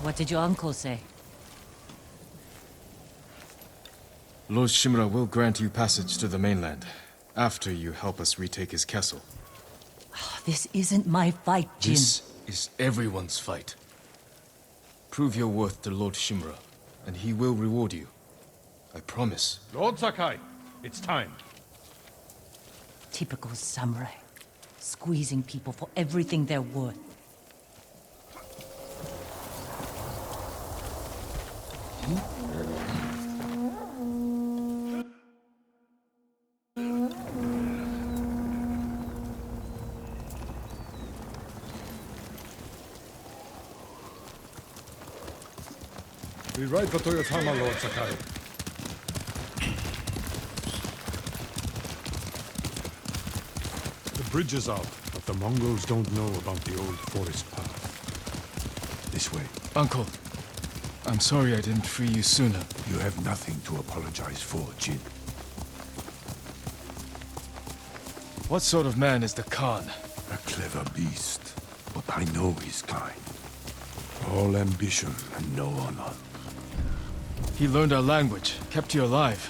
What did your uncle say? Lord Shimura will grant you passage to the mainland, after you help us retake his castle. This isn't my fight, Jin. This is everyone's fight. Prove your worth to Lord Shimura, and he will reward you. I promise. Lord Sakai, it's time. Typical samurai. Squeezing people for everything they're worth. We ride for Toyotama, Lord Sakai. The bridge is up, but the Mongols don't know about the old forest path. This way. Uncle, I'm sorry I didn't free you sooner. You have nothing to apologize for, Jin. What sort of man is the Khan? A clever beast, but I know his kind. All ambition and no honor. He learned our language, kept you alive.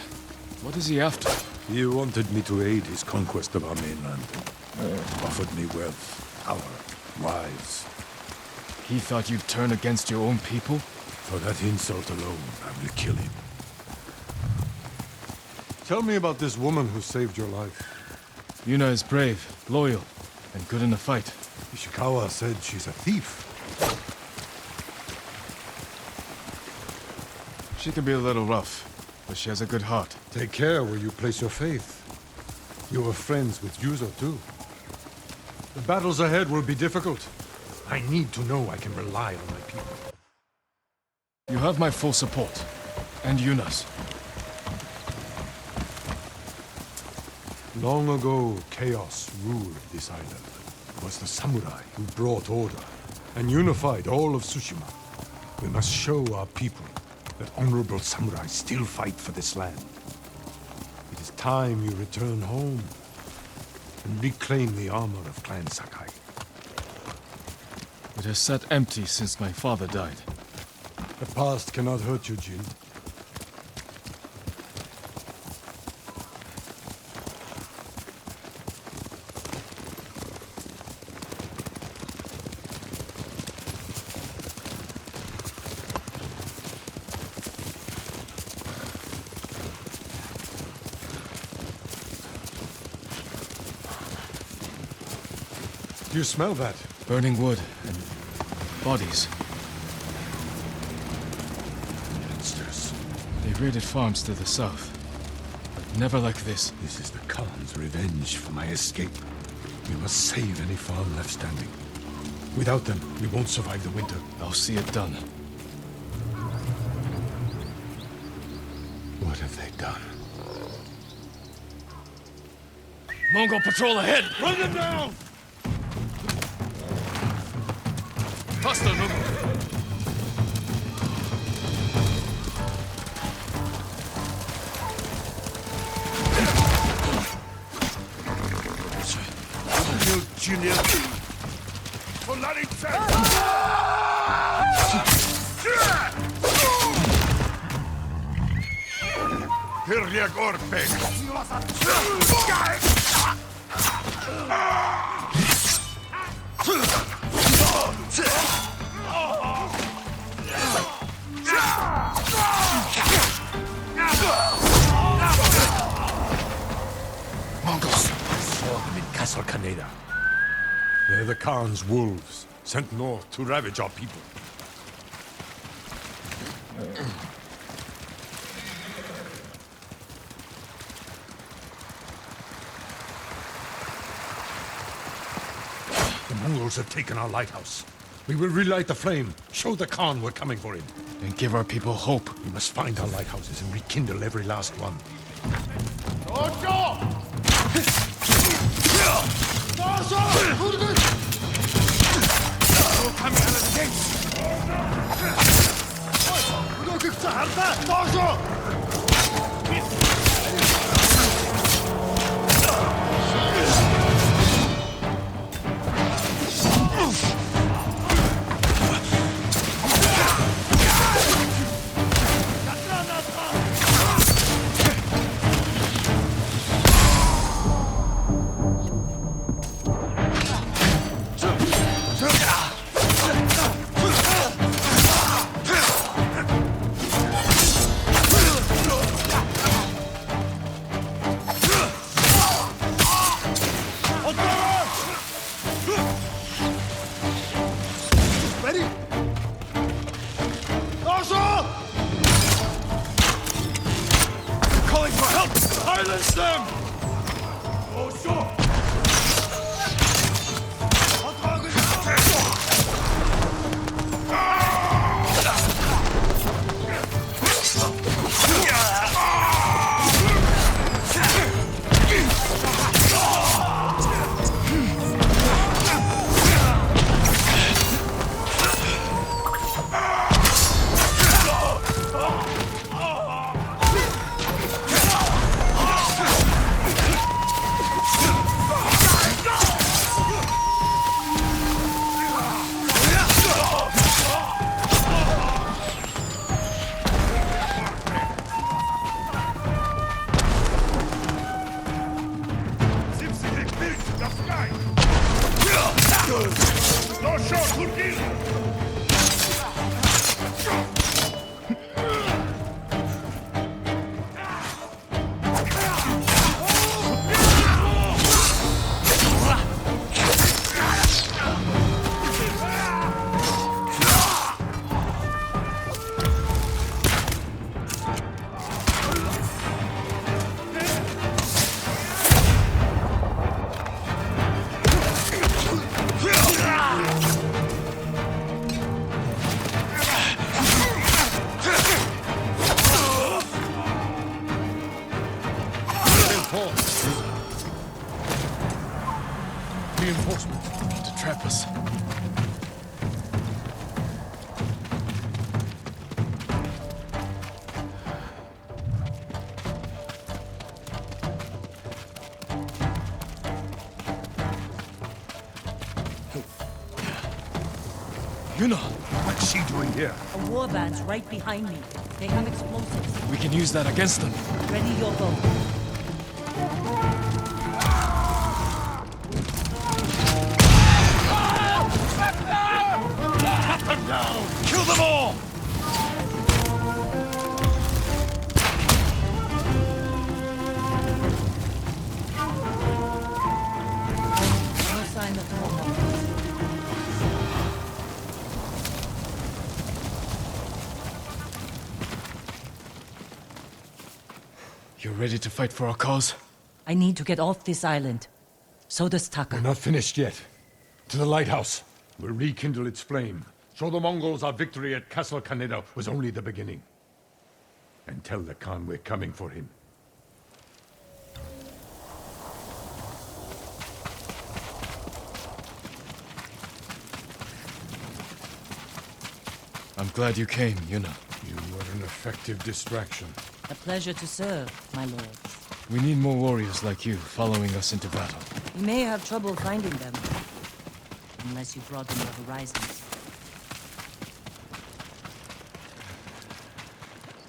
What is he after? He wanted me to aid his conquest of our mainland. Offered me wealth, power, wives. He thought you'd turn against your own people? For that insult alone, I will kill him. Tell me about this woman who saved your life. Yuna is brave, loyal, and good in a fight. Ishikawa said she's a thief. She can be a little rough, but she has a good heart. Take care where you place your faith. You were friends with Yuzo, too. The battles ahead will be difficult. I need to know I can rely on my people. You have my full support, and Yuna's. Long ago, chaos ruled this island. It was the samurai who brought order and unified all of Tsushima. We must show our people that honorable samurai still fight for this land. It is time you return home and reclaim the armor of Clan Sakai. It has sat empty since my father died. The past cannot hurt you, Jin. Do you smell that? Burning wood and bodies. Monsters. They raided farms to the south, but never like this. This is the Khan's revenge for my escape. We must save any farm left standing. Without them, we won't survive the winter. I'll see it done. What have they done? Mongol patrol ahead! Run them down! Hostile movement! You junior! Mongols! I saw them in Castle Kaneda. They're the Khan's wolves, sent north to ravage our people. The Mongols have taken our lighthouse. We will relight the flame, show the Khan we're coming for him. And give our people hope. We must find our lighthouses and rekindle every last one. Coming out of the gates! Silence them! Oh, sure! Reinforcements to trap us. Yuna! What's she doing here? A warband's right behind me. They have explosives. We can use that against them. Ready your boat. Kill them all! No sign of more. You're ready to fight for our cause? I need to get off this island. So does Taka. We're not finished yet. To the lighthouse. We'll rekindle its flame. Show the Mongols our victory at Castle Kaneda was only the beginning. And tell the Khan we're coming for him. I'm glad you came, Yuna. You were an effective distraction. A pleasure to serve, my lords. We need more warriors like you following us into battle. You may have trouble finding them. Unless you broaden your horizons.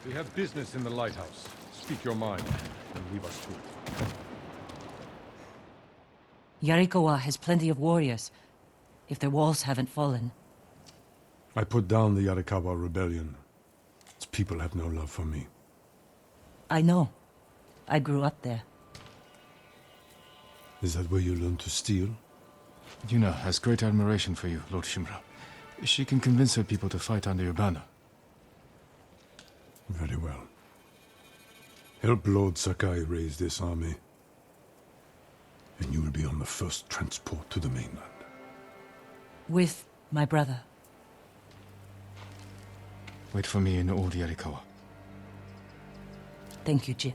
We have business in the lighthouse. Speak your mind, and leave us to it. Yarikawa has plenty of warriors, if their walls haven't fallen. I put down the Yarikawa rebellion. Its people have no love for me. I know. I grew up there. Is that where you learned to steal? Yuna has great admiration for you, Lord Shimura. She can convince her people to fight under your banner. Very well. Help Lord Sakai raise this army. And you will be on the first transport to the mainland. With my brother. Wait for me in Old Yarikawa. Thank you, Jin.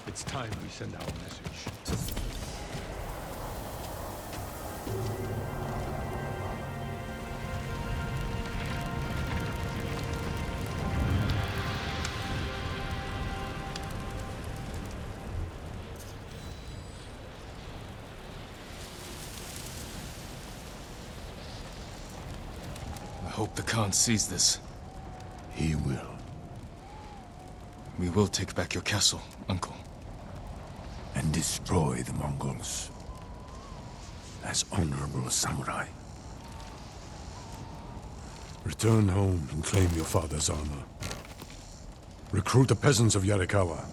It's time we send our message. I hope the Khan sees this. He will. We will take back your castle, Uncle. And destroy the Mongols. As honorable samurai. Return home and claim your father's armor. Recruit the peasants of Yarikawa.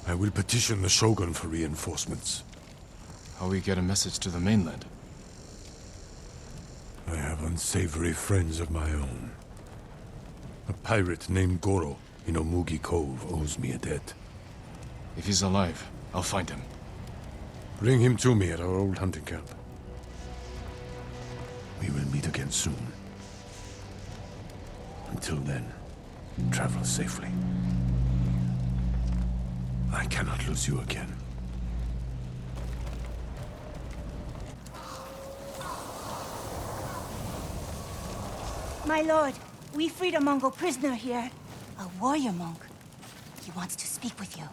I will petition the Shogun for reinforcements. How we get a message to the mainland? I have unsavory friends of my own. A pirate named Goro in Omugi Cove owes me a debt. If he's alive, I'll find him. Bring him to me at our old hunting camp. We will meet again soon. Until then, travel safely. I cannot lose you again. My lord, we freed a Mongol prisoner here. A warrior monk. He wants to speak with you.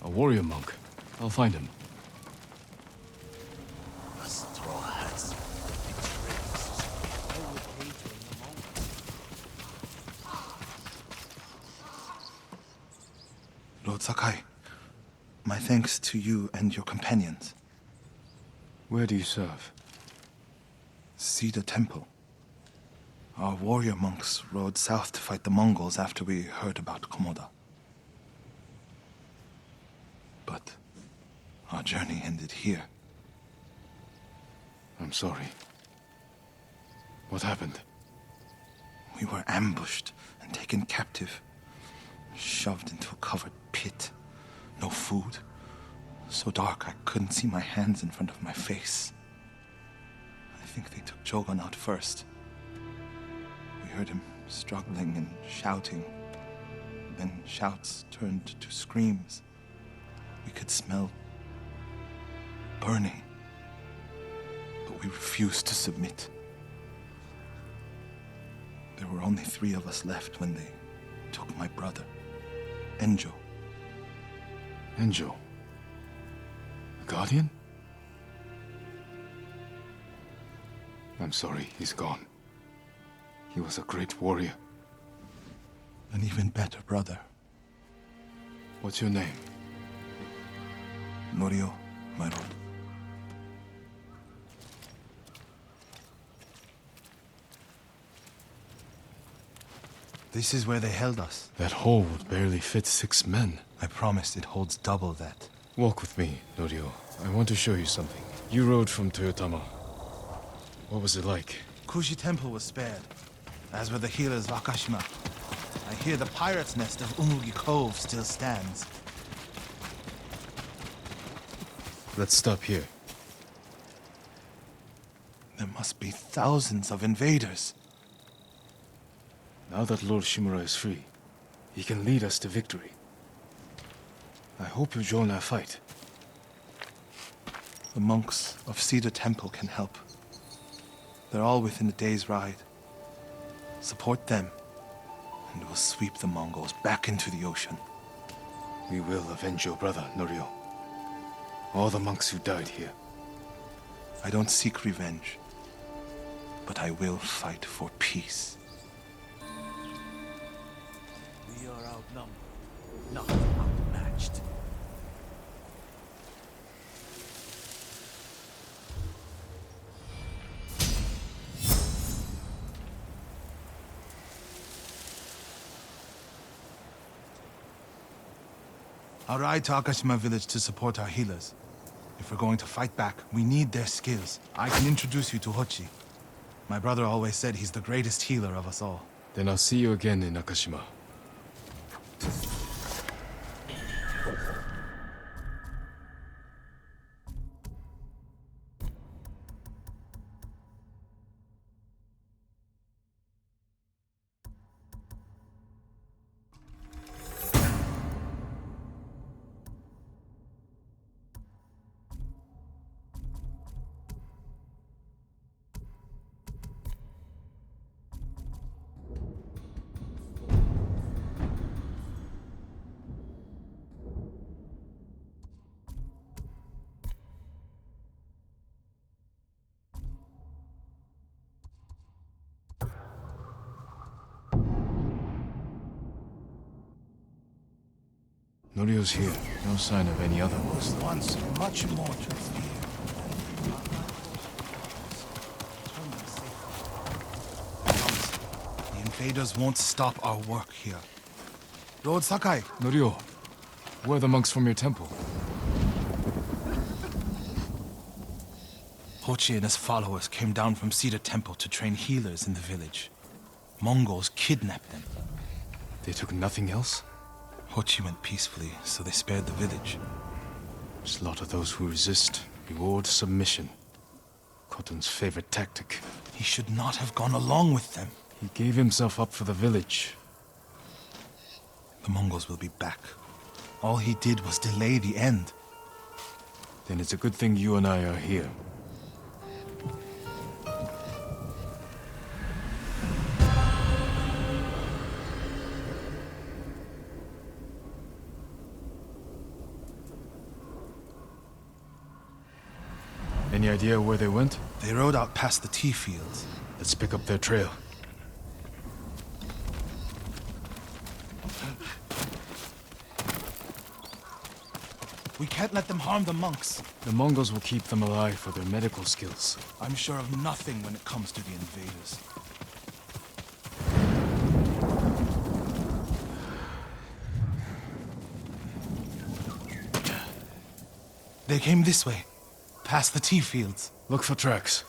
A warrior monk. I'll find him. Straw hats. Lord Sakai, my thanks to you and your companions. Where do you serve? Cedar Temple. Our warrior monks rode south to fight the Mongols after we heard about Komoda. But our journey ended here. I'm sorry. What happened? We were ambushed and taken captive. Shoved into a covered pit. No food. So dark I couldn't see my hands in front of my face. I think they took Jogon out first. We heard him struggling and shouting. Then shouts turned to screams. We could smell burning. But we refused to submit. There were only 3 of us left when they took my brother, Enjo. Enjo? A guardian? I'm sorry, he's gone. He was a great warrior. An even better brother. What's your name? Norio, my lord. This is where they held us. That hole would barely fit 6 men. I promised it holds double that. Walk with me, Norio. I want to show you something. You rode from Toyotama. What was it like? Kushi Temple was spared, as were the healers of Akashima. I hear the pirate's nest of Umugi Cove still stands. Let's stop here. There must be thousands of invaders. Now that Lord Shimura is free, he can lead us to victory. I hope you join our fight. The monks of Cedar Temple can help. They're all within a day's ride. Support them, and we'll sweep the Mongols back into the ocean. We will avenge your brother, Norio. All the monks who died here. I don't seek revenge, but I will fight for peace. We are outnumbered, not outmatched. I'll ride to Akashima village to support our healers. If we're going to fight back, we need their skills. I can introduce you to Hochi. My brother always said he's the greatest healer of us all. Then I'll see you again in Nakashima. Norio's here. No sign of any other monks. Once much more to fear. Invaders won't stop our work here. Lord Sakai, Norio, where are the monks from your temple? Hochi and his followers came down from Cedar Temple to train healers in the village. Mongols kidnapped them. They took nothing else? Hochi went peacefully, so they spared the village. Slaughter those who resist. Reward submission. Khotun's favorite tactic. He should not have gone along with them. He gave himself up for the village. The Mongols will be back. All he did was delay the end. Then it's a good thing you and I are here. Any idea where they went? They rode out past the tea fields. Let's pick up their trail. We can't let them harm the monks. The Mongols will keep them alive for their medical skills. I'm sure of nothing when it comes to the invaders. They came this way, past the tea fields. Look for tracks.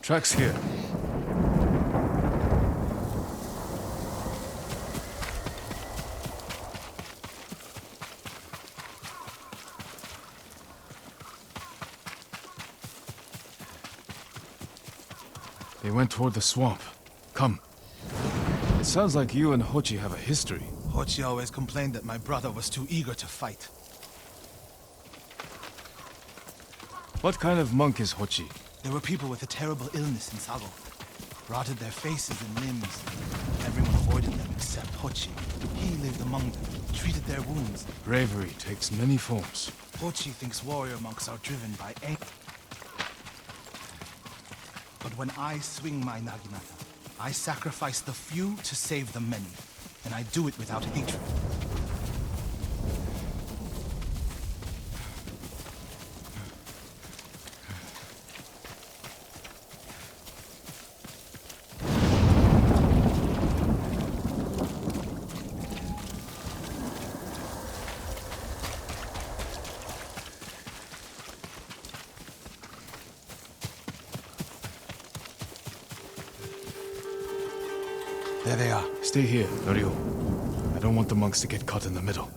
Tracks here. They went toward the swamp. Come. It sounds like you and Hochi have a history. Hochi always complained that my brother was too eager to fight. What kind of monk is Hochi? There were people with a terrible illness in Sago. Rotted their faces and limbs. Everyone avoided them except Hochi. He lived among them, treated their wounds. Bravery takes many forms. Hochi thinks warrior monks are driven by anger. But when I swing my naginata, I sacrifice the few to save the many. And I do it without hatred. There they are. Stay here, Norio. I don't want the monks to get caught in the middle.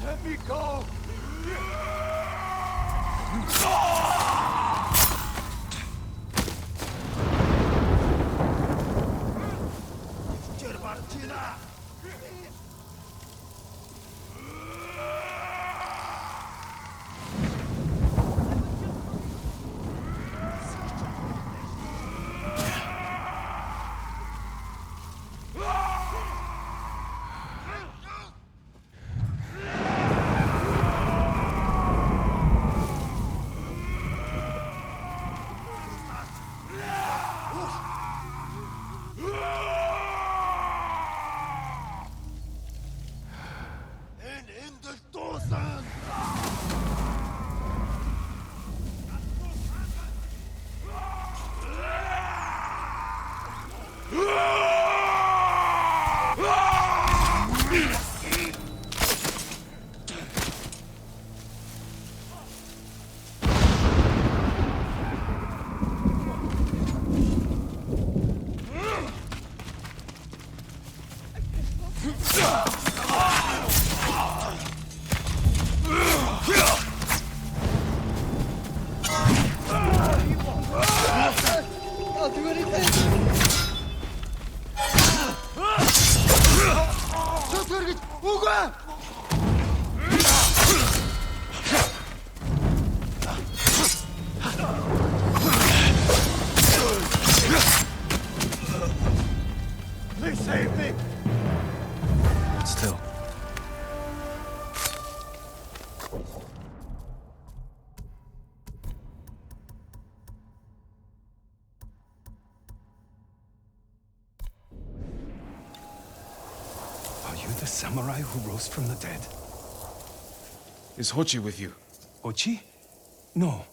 Let me go! I'll do anything! Please save me! Hold still. Are you the samurai who rose from the dead? Is Hochi with you? Ochi? No.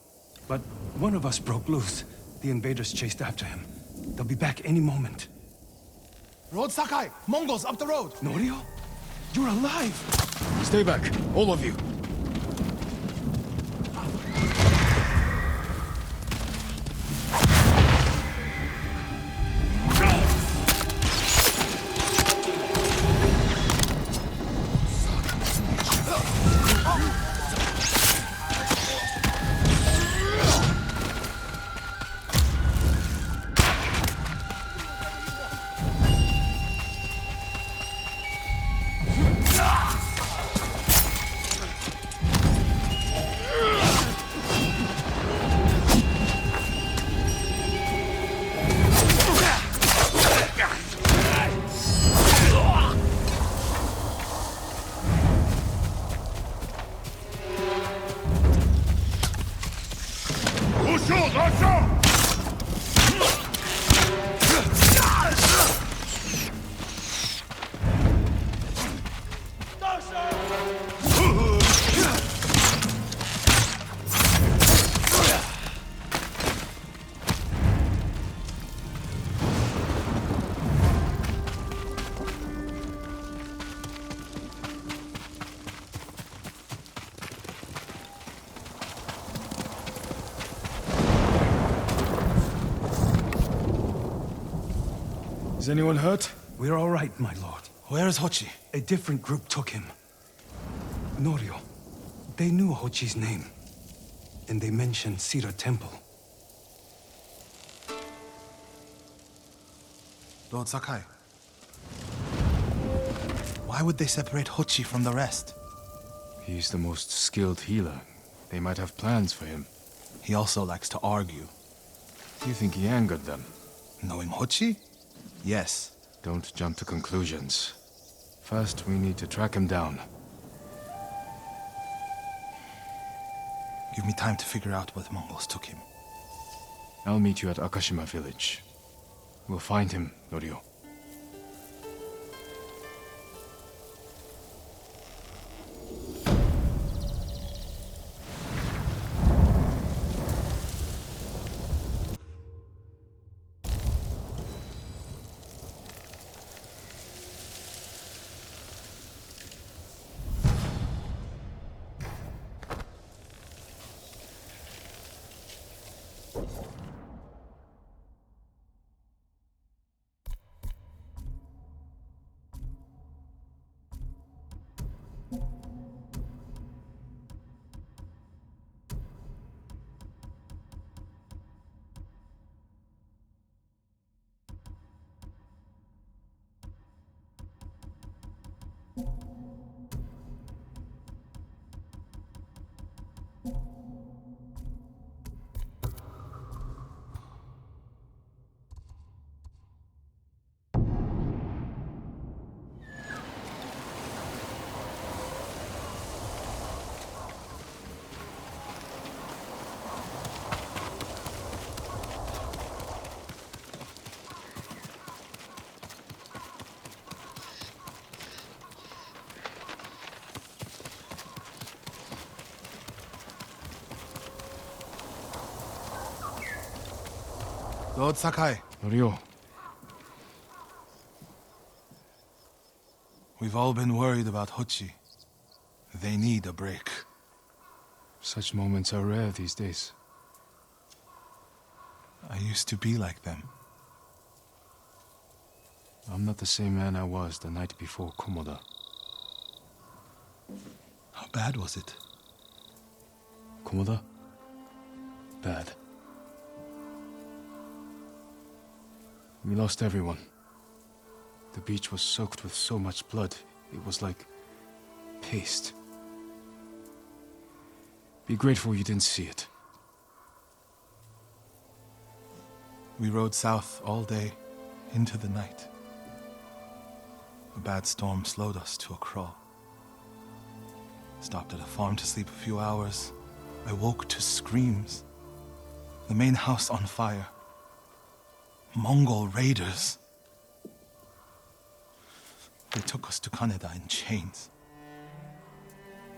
But one of us broke loose. The invaders chased after him. They'll be back any moment. Road Sakai! Mongols up the road! Norio? You're alive! Stay back, all of you. Is anyone hurt? We're all right, my lord. Where is Hochi? A different group took him. Norio. They knew Hochi's name. And they mentioned Cedar Temple. Lord Sakai. Why would they separate Hochi from the rest? He's the most skilled healer. They might have plans for him. He also likes to argue. Do you think he angered them? Knowing Hochi? Yes. Don't jump to conclusions. First, we need to track him down. Give me time to figure out where the Mongols took him. I'll meet you at Akashima village. We'll find him, Norio. Lord Sakai, Norio, we've all been worried about Hochi. They need a break. such moments are rare these days. I used to be like them. I'm not the same man I was the night before Komoda. How bad was it? Komoda? Bad. We lost everyone. The beach was soaked with so much blood, it was like paste. Be grateful you didn't see it. We rode south all day, into the night. A bad storm slowed us to a crawl. Stopped at a farm to sleep a few hours. I woke to screams. The main house on fire. Mongol raiders. They took us to Kaneda in chains.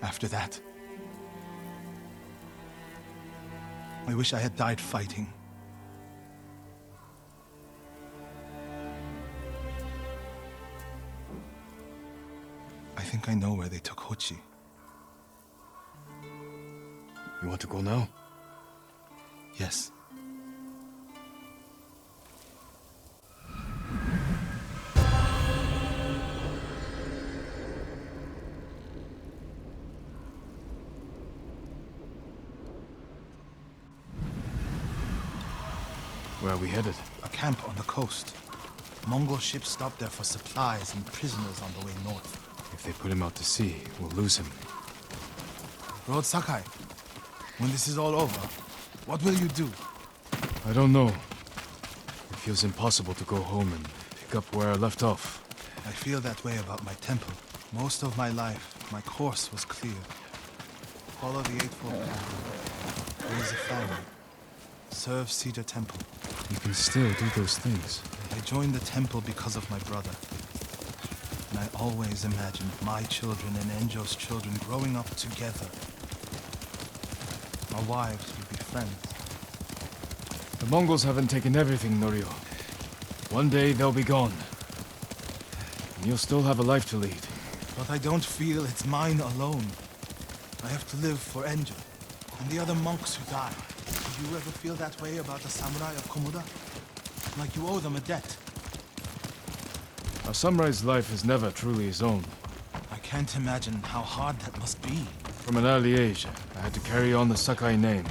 After that, I wish I had died fighting. I think I know where they took Hochi. You want to go now? Yes. Where are we headed? A camp on the coast. Mongol ships stopped there for supplies and prisoners on the way north. If they put him out to sea, we'll lose him. Lord Sakai, when this is all over, what will you do? I don't know. It feels impossible to go home and pick up where I left off. I feel that way about my temple. Most of my life, my course was clear. Follow the Eightfold Path. Raise a family. Serve Cedar Temple. You can still do those things. I joined the temple because of my brother. And I always imagined my children and Enjo's children growing up together. Our wives would be friends. The Mongols haven't taken everything, Norio. One day they'll be gone. And you'll still have a life to lead. But I don't feel it's mine alone. I have to live for Enjo and the other monks who died. Do you ever feel that way about the samurai of Komoda? Like you owe them a debt? A samurai's life is never truly his own. I can't imagine how hard that must be. From an early age, I had to carry on the Sakai name.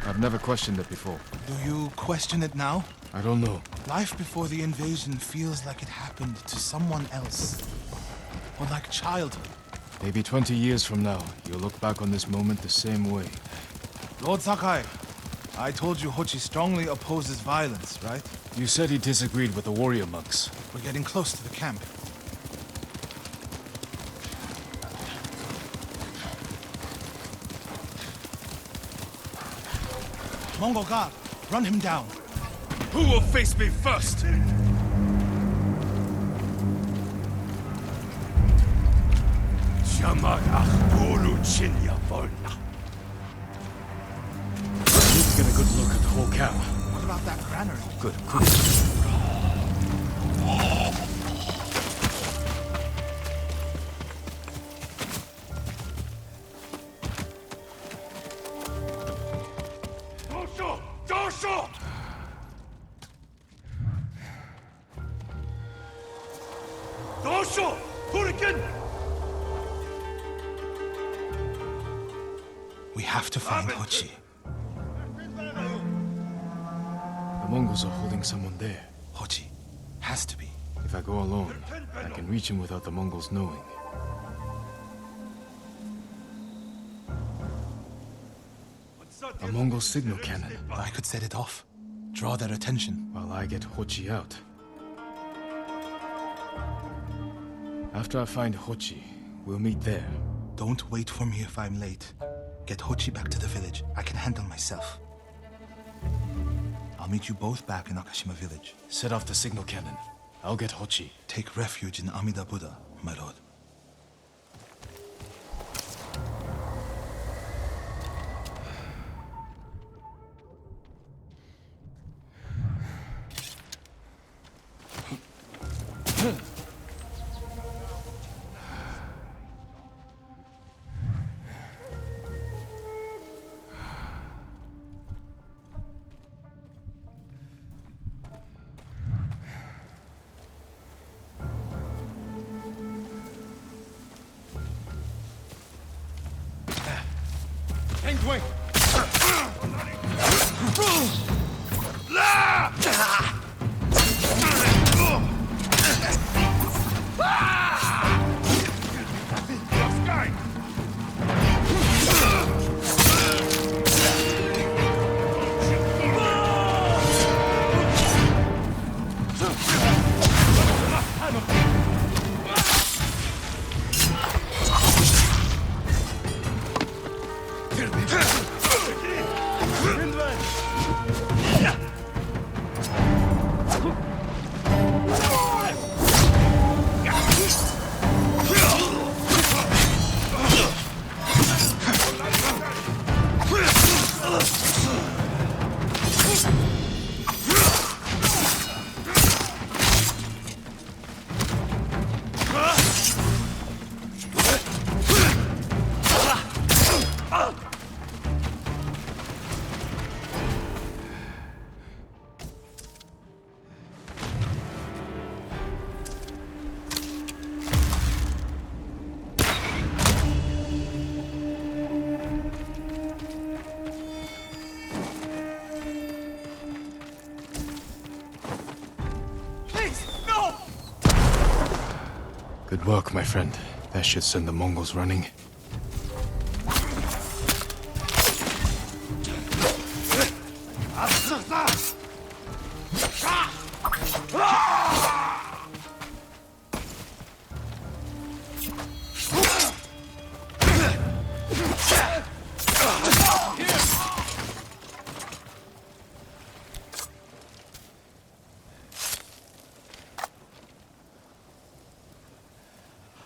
I've never questioned it before. Do you question it now? I don't know. Life before the invasion feels like it happened to someone else. Or like childhood. Maybe 20 years from now, you'll look back on this moment the same way. Lord Sakai, I told you Hochi strongly opposes violence, right? You said he disagreed with the warrior monks. We're getting close to the camp. Mongol guard, run him down. Who will face me first? I need to get a good look at the whole camp. What about that granary? Good, quick. We have to find Hochi. The Mongols are holding someone there. Hochi. Has to be. If I go alone, I can reach him without the Mongols knowing. A Mongol signal cannon, I could set it off. Draw their attention. while I get Hochi out. After I find Hochi, we'll meet there. Don't wait for me if I'm late. Get Hochi back to the village. I can handle myself. I'll meet you both back in Akashima village. Set off the signal cannon. I'll get Hochi. Take refuge in Amida Buddha, my lord. wing! Good work, my friend. That should send the Mongols running.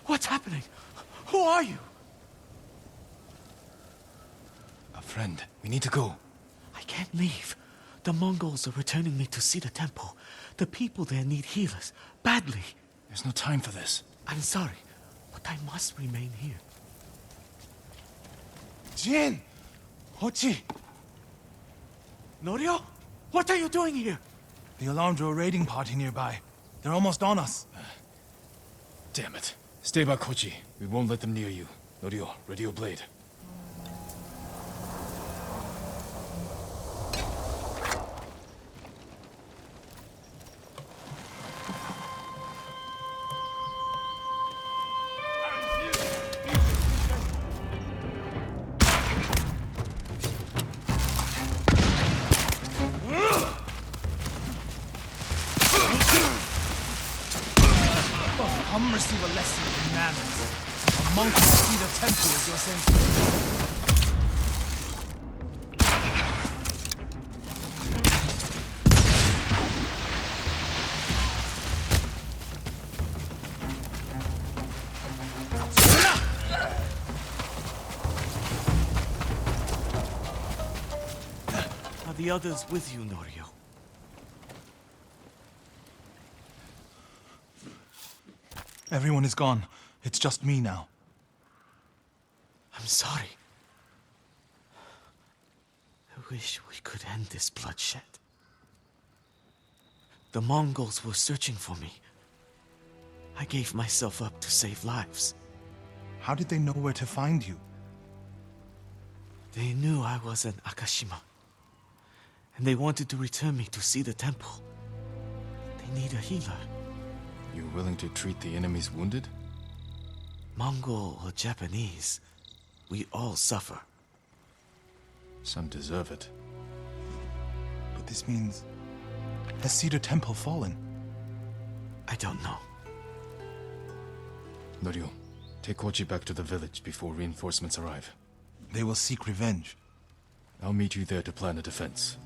What's happening? Who are you? A friend. We need to go. I can't leave. The Mongols are returning me to see the temple. The people there need healers, badly. There's no time for this. I'm sorry, but I must remain here. Jin! Hochi! Norio? What are you doing here? The alarm drew a raiding party nearby. They're almost on us. Damn it. Stay back, Kochi. We won't let them near you. Norio, ready your blade. Come receive a lesson in manners. A monk will see the temple as your sentence. Are the others with you, Norio? Everyone is gone. It's just me now. I'm sorry. I wish we could end this bloodshed. The Mongols were searching for me. I gave myself up to save lives. How did they know where to find you? They knew I was an Akashima. And they wanted to return me to see the temple. They need a healer. You willing to treat the enemy's wounded? Mongol or Japanese, we all suffer. Some deserve it. But this means... has Cedar Temple fallen? I don't know. Norio, take Kochi back to the village before reinforcements arrive. They will seek revenge. I'll meet you there to plan a defense.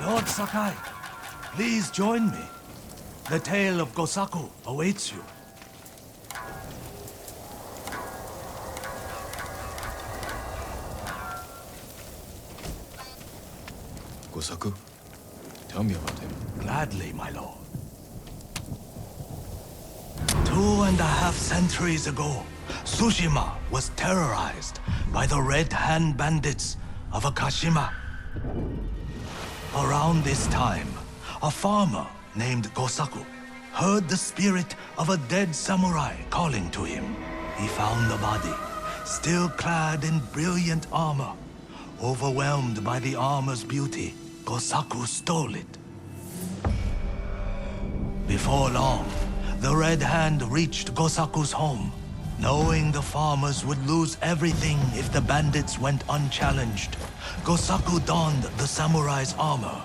Lord Sakai, please join me. The tale of Gosaku awaits you. Gosaku? Tell me about him. Gladly, my lord. 2.5 centuries ago, Tsushima was terrorized by the Red Hand bandits of Akashima. Around this time, a farmer named Gosaku heard the spirit of a dead samurai calling to him. He found the body, still clad in brilliant armor. Overwhelmed by the armor's beauty, Gosaku stole it. Before long, the Red Hand reached Gosaku's home. Knowing the farmers would lose everything if the bandits went unchallenged, Gosaku donned the samurai's armor.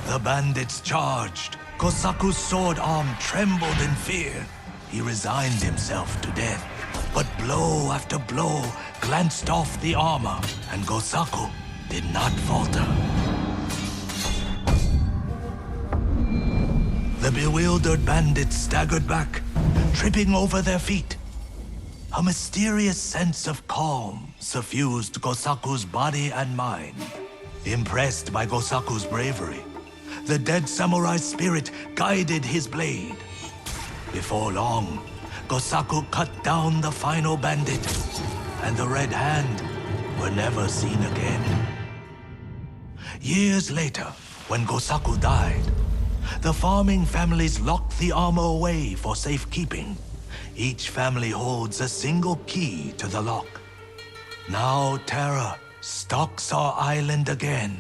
The bandits charged. Gosaku's sword arm trembled in fear. He resigned himself to death. But blow after blow glanced off the armor, and Gosaku did not falter. The bewildered bandits staggered back, tripping over their feet. A mysterious sense of calm suffused Gosaku's body and mind. Impressed by Gosaku's bravery, the dead samurai's spirit guided his blade. Before long, Gosaku cut down the final bandit, and the Red Hand were never seen again. Years later, when Gosaku died, the farming families locked the armor away for safekeeping. Each family holds a single key to the lock. Now terror stalks our island again.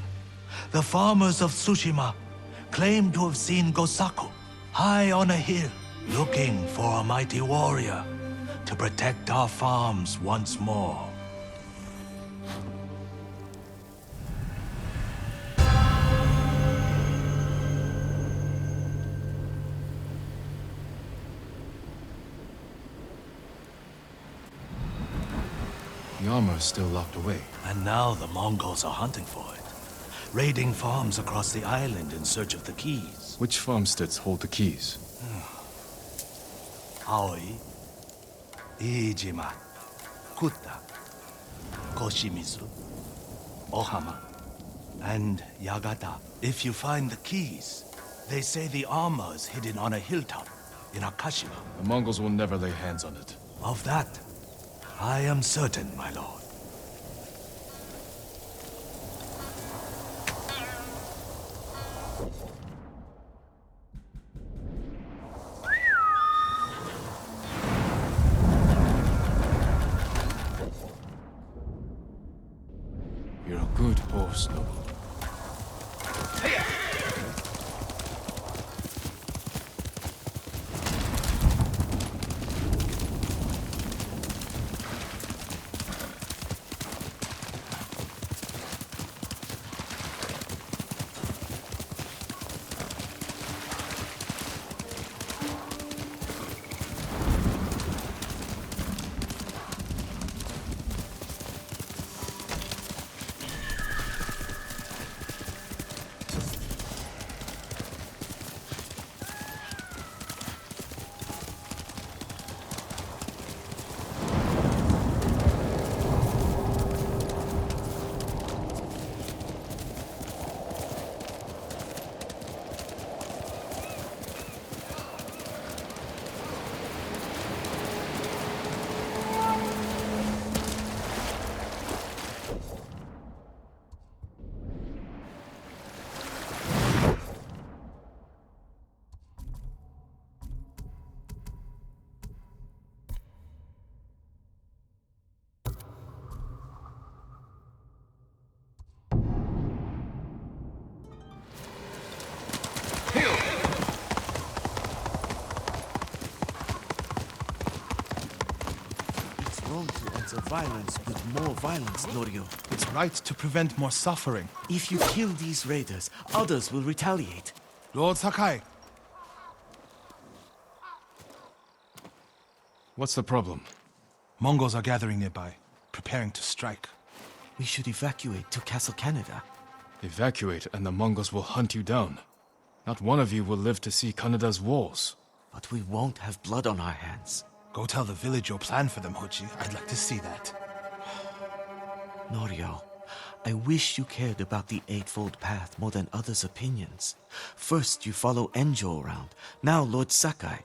The farmers of Tsushima claim to have seen Gosaku high on a hill, looking for a mighty warrior to protect our farms once more. The armor is still locked away. And now the Mongols are hunting for it, raiding farms across the island in search of the keys. Which farmsteads hold the keys? Aoi, Iijima, Kuta, Koshimizu, Ohama, and Yagata. If you find the keys, they say the armor is hidden on a hilltop in Akashima. The Mongols will never lay hands on it. Of that, I am certain, my lord. You're a good horse, Nobu. Wrong to answer violence with more violence, Norio. It's right to prevent more suffering. If you kill these raiders, others will retaliate. Lord Sakai, What's the problem? Mongols are gathering nearby, preparing to strike. We should evacuate to Castle Canada. Evacuate and the Mongols will hunt you down. Not one of you will live to see Kanada's walls. But we won't have blood on our hands. Go tell the village your plan for them, Hochi. I'd like to see that. Norio, I wish you cared about the Eightfold Path more than others' opinions. First you follow Enjo around, now Lord Sakai.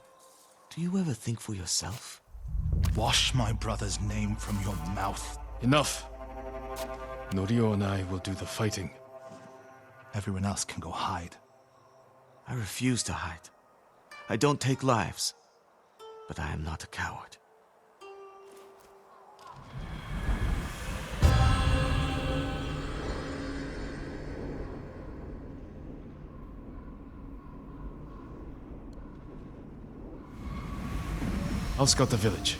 Do you ever think for yourself? Wash my brother's name from your mouth. Enough! Norio and I will do the fighting. Everyone else can go hide. I refuse to hide. I don't take lives, but I am not a coward. I'll scout the village.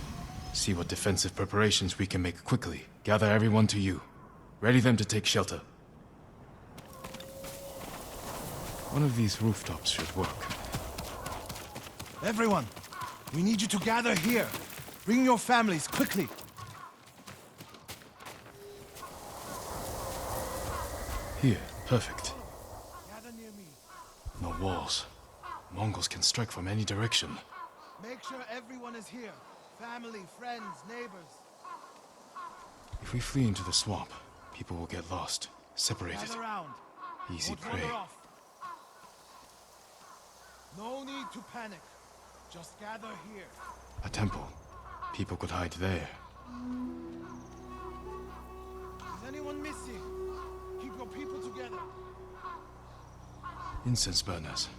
See what defensive preparations we can make quickly. Gather everyone to you. Ready them to take shelter. One of these rooftops should work. Everyone, we need you to gather here. Bring your families, quickly. Here, perfect. Gather near me. No walls. Mongols can strike from any direction. Make sure everyone is here. Family, friends, neighbors. If we flee into the swamp, people will get lost, separated. Gather around. Easy Don't prey. wander off. No need to panic. Just gather here. A temple. People could hide there. Is anyone missing? Keep your people together. Incense burners.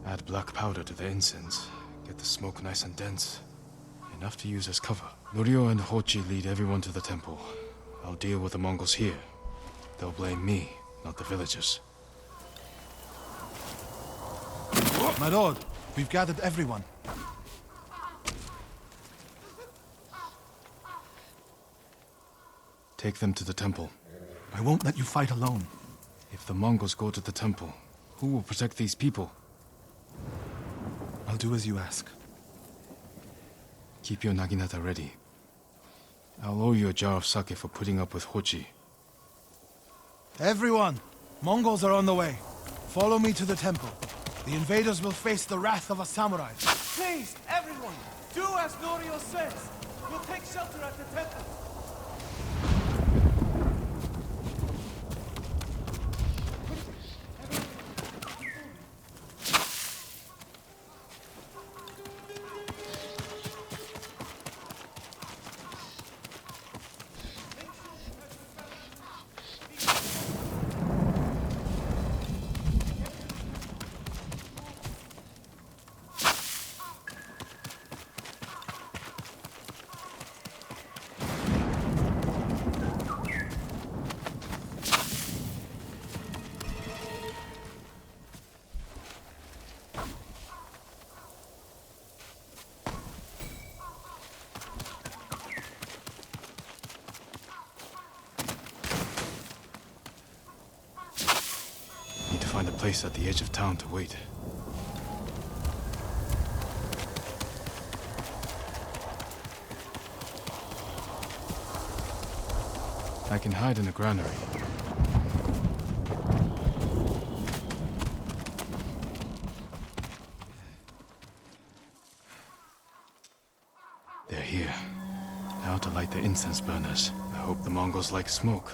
Add black powder to the incense. Get the smoke nice and dense. Enough to use as cover. Norio and Hochi lead everyone to the temple. I'll deal with the Mongols here. They'll blame me, not the villagers. My lord, we've gathered everyone. Take them to the temple. I won't let you fight alone. If the Mongols go to the temple, who will protect these people? I'll do as you ask. Keep your naginata ready. I'll owe you a jar of sake for putting up with Hochi. Everyone, Mongols are on the way. Follow me to the temple. The invaders will face the wrath of a samurai. Please, everyone, do as Norio says. We'll take shelter at the temple. Find a place at the edge of town to wait. I can hide in a granary. They're here. Now to light the incense burners. I hope the Mongols like smoke.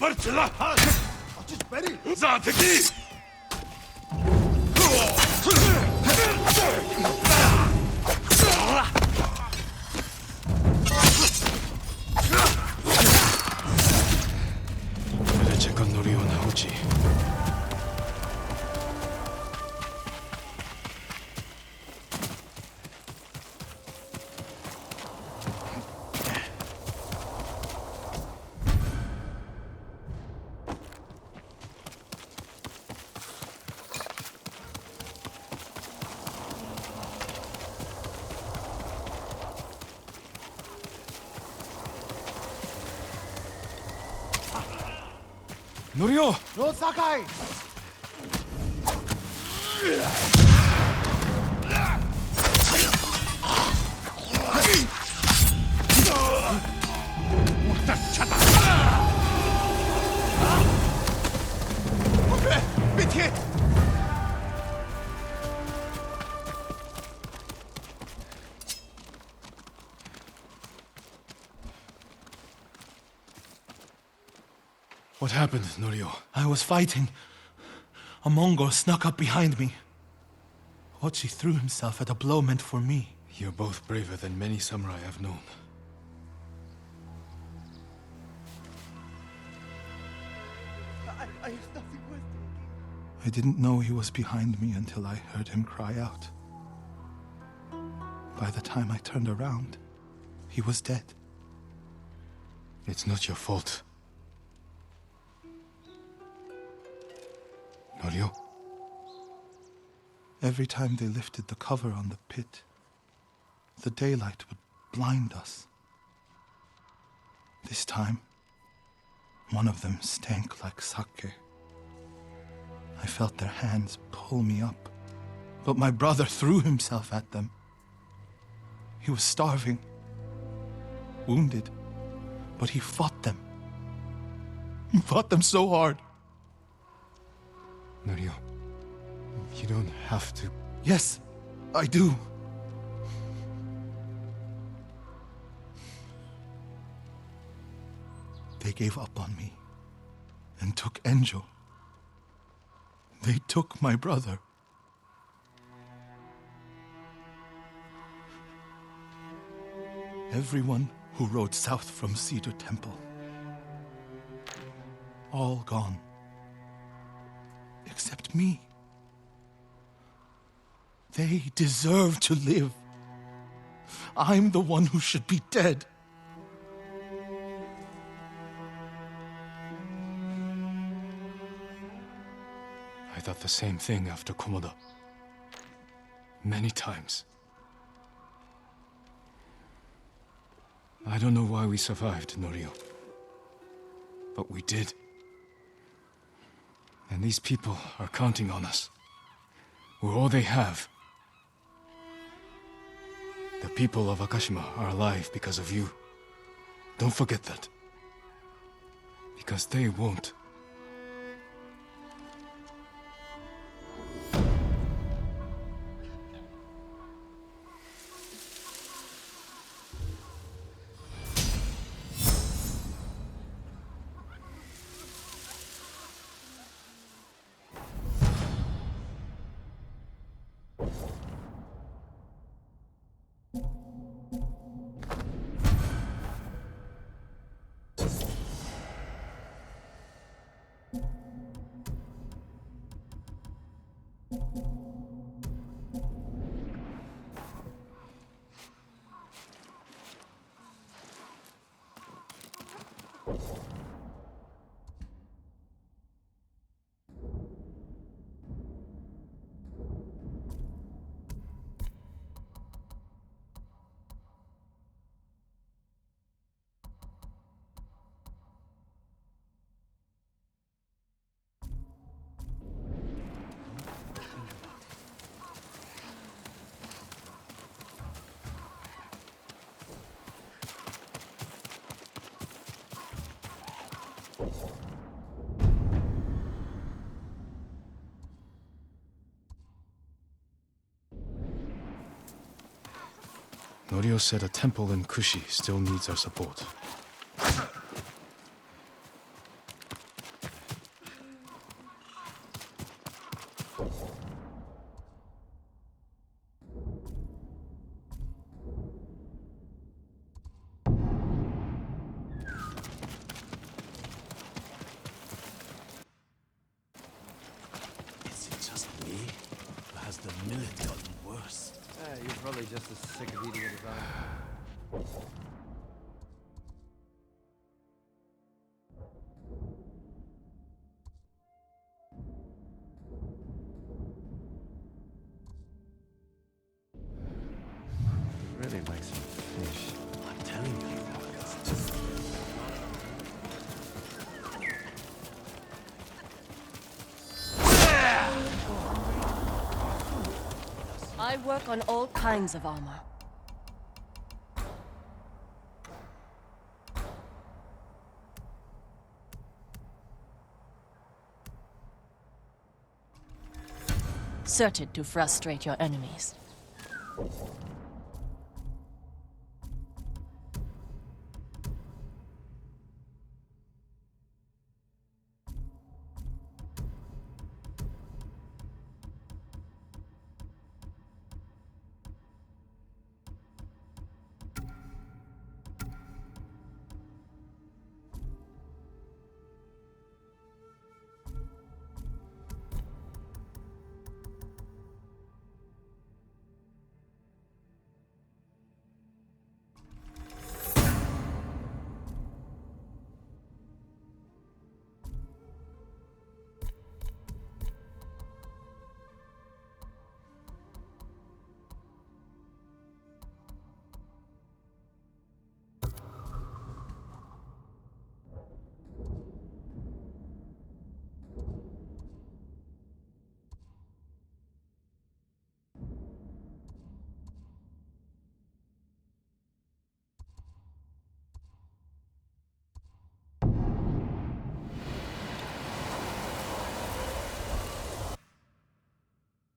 Better check on Norio and Hochi. Norio! Lord Sakai! What happened, Norio? I was fighting. A Mongol snuck up behind me. Hochi threw himself at a blow meant for me. You're both braver than many samurai I've known. I have nothing worth taking. I didn't know he was behind me until I heard him cry out. By the time I turned around, he was dead. It's not your fault. Norio? Every time they lifted the cover on the pit, the daylight would blind us. This time, one of them stank like sake. I felt their hands pull me up, but my brother threw himself at them. He was starving, wounded, but he fought them. He fought them so hard. Norio, you don't have to. Yes, I do. They gave up on me and took Enjo. They took my brother. Everyone who rode south from Cedar Temple. All gone. Except me. They deserve to live. I'm the one who should be dead. I thought the same thing after Komoda. Many times. I don't know why we survived, Norio. But we did. And these people are counting on us. We're all they have. The people of Akashima are alive because of you. Don't forget that. Because they won't. Norio said a temple in Kushi still needs our support. probably just as sick of eating it as I am. Really like some fish. I'm telling you. I work on all kinds of armor. Certain to frustrate your enemies.